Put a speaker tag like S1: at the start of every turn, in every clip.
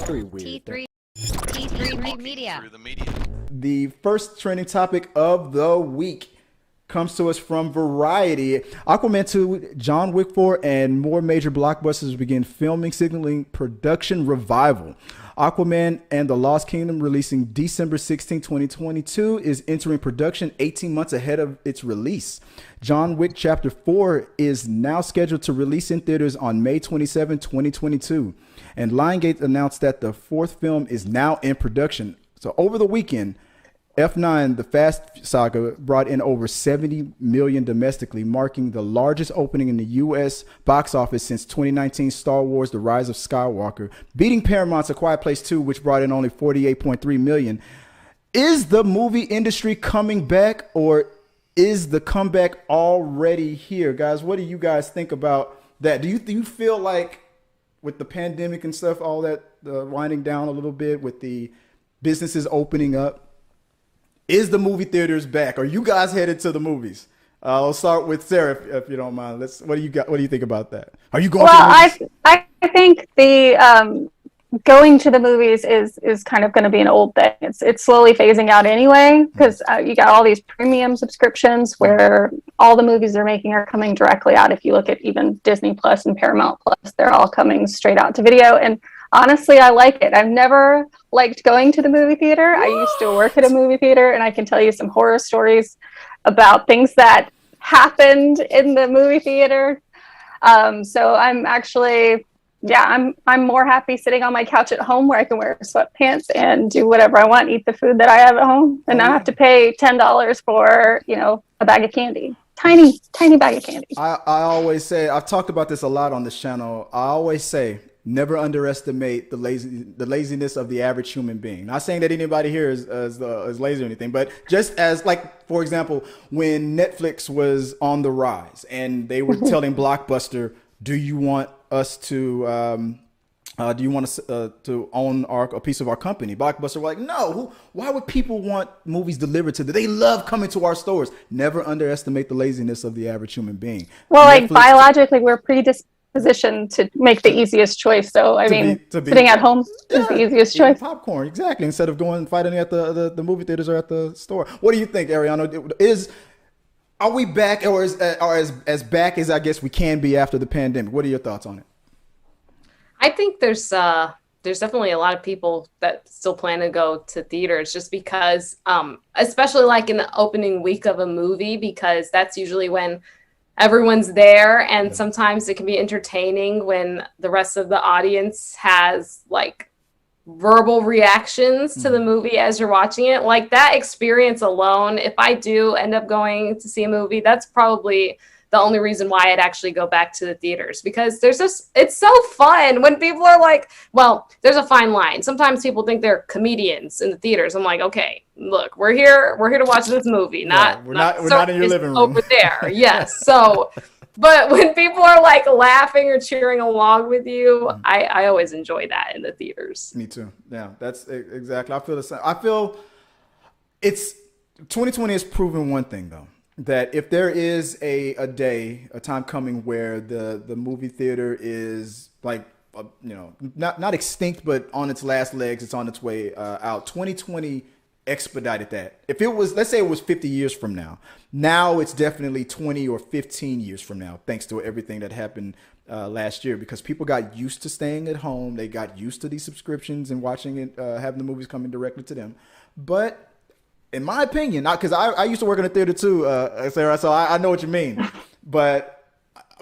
S1: Very weird.
S2: T3 Media.
S3: Through the media.
S1: The first trending topic of the week comes to us from Variety. Aquaman 2, John Wick 4, and more major blockbusters begin filming, signaling production revival. Aquaman and the Lost Kingdom, releasing December 16, 2022, is entering production 18 months ahead of its release. John Wick Chapter 4 is now scheduled to release in theaters on May 27, 2022. And Lionsgate announced that the fourth film is now in production. So over the weekend, F9, the Fast Saga, brought in over $70 million domestically, marking the largest opening in the U.S. box office since 2019 Star Wars: The Rise of Skywalker, beating Paramount's A Quiet Place 2, which brought in only $48.3 million. Is the movie industry coming back, or is the comeback already here? Guys, what do you guys think about that? Do you feel like with the pandemic and stuff, all that winding down a little bit, with the businesses opening up, is the movie theaters back? Are you guys headed to the movies? I'll start with Sarah, if you don't mind. What do you think about that? Are you going?
S4: Well, to the movies? I think the going to the movies is kind of going to be an old thing. It's slowly phasing out anyway, because you got all these premium subscriptions where all the movies they're making are coming directly out. If you look at even Disney Plus and Paramount Plus, they're all coming straight out to video. And honestly, I like it. I've never liked going to the movie theater. I used to work at a movie theater, and I can tell you some horror stories about things that happened in the movie theater. So I'm actually, I'm more happy sitting on my couch at home where I can wear sweatpants and do whatever I want, eat the food that I have at home, and not have to pay $10 for, a bag of candy. Tiny bag of candy.
S1: I always say, I've talked about this a lot on this channel. I always say, never underestimate the laziness of the average human being. Not saying that anybody here is lazy or anything, but just as, like, for example, when Netflix was on the rise and they were telling Blockbuster, do you want us to to own a piece of our company? Blockbuster were like, no. Why would people want movies delivered to them? They love coming to our stores. Never underestimate the laziness of the average human being.
S4: Well, Netflix, like biologically, we're predisposition to make the easiest choice. So sitting at home is the easiest choice.
S1: Popcorn, exactly. Instead of going and fighting at the movie theaters or at the store. What do you think, Ariana? Are we back, or as back as I guess we can be after the pandemic? What are your thoughts on it?
S5: I think there's definitely a lot of people that still plan to go to theaters, just because, especially like in the opening week of a movie, because that's usually when everyone's there, and sometimes it can be entertaining when the rest of the audience has like verbal reactions to the movie as you're watching it. Like that experience alone, if I do end up going to see a movie, that's probably the only reason why I'd actually go back to the theaters, because it's so fun when people are like, well, there's a fine line. Sometimes people think they're comedians in the theaters. I'm like, okay, look, we're here to watch this movie, we're not in your living room over there. Yes. So, but when people are like laughing or cheering along with you, I always enjoy that in the theaters.
S1: Me too. Yeah, that's exactly. I feel the same. I feel 2020 has proven one thing though, that if there is a time coming where the movie theater is like, not extinct, but on its last legs, it's on its way out. 2020 expedited that. If it was, let's say it was 50 years from now it's definitely 20 or 15 years from now, thanks to everything that happened last year, because people got used to staying at home. They got used to these subscriptions and watching it, having the movies coming directly to them. But in my opinion, not because I used to work in a theater too, Sarah, so I know what you mean. But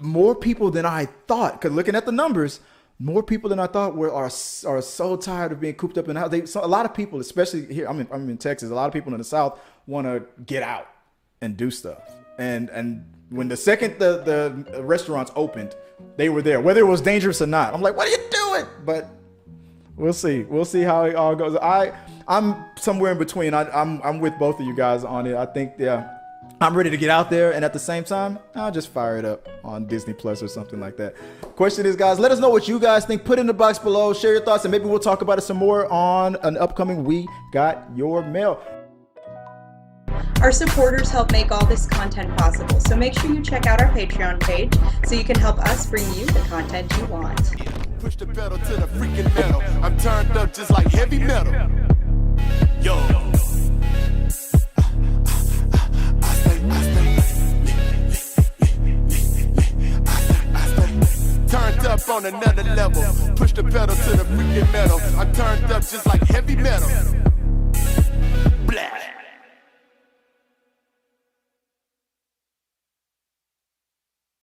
S1: more people than I thought, because looking at the numbers, more people than I thought are so tired of being cooped up in the house. A lot of people, especially here, I'm in Texas, a lot of people in the South want to get out and do stuff. And when the second the restaurants opened, they were there, whether it was dangerous or not. I'm like, what are you doing? But we'll see. We'll see how it all goes. I'm somewhere in between. I'm with both of you guys on it. I think, I'm ready to get out there, and at the same time, I'll just fire it up on Disney Plus or something like that. Question is, guys, let us know what you guys think. Put it in the box below. Share your thoughts, and maybe we'll talk about it some more on an upcoming We Got Your Mail.
S6: Our supporters help make all this content possible, so make sure you check out our Patreon page so you can help us bring you the content you want.
S7: Push the pedal to the freaking metal. I'm
S3: turned up just like heavy metal. Yo. Turned up on another level. Push the pedal to the freaking metal. I turned up just like heavy metal.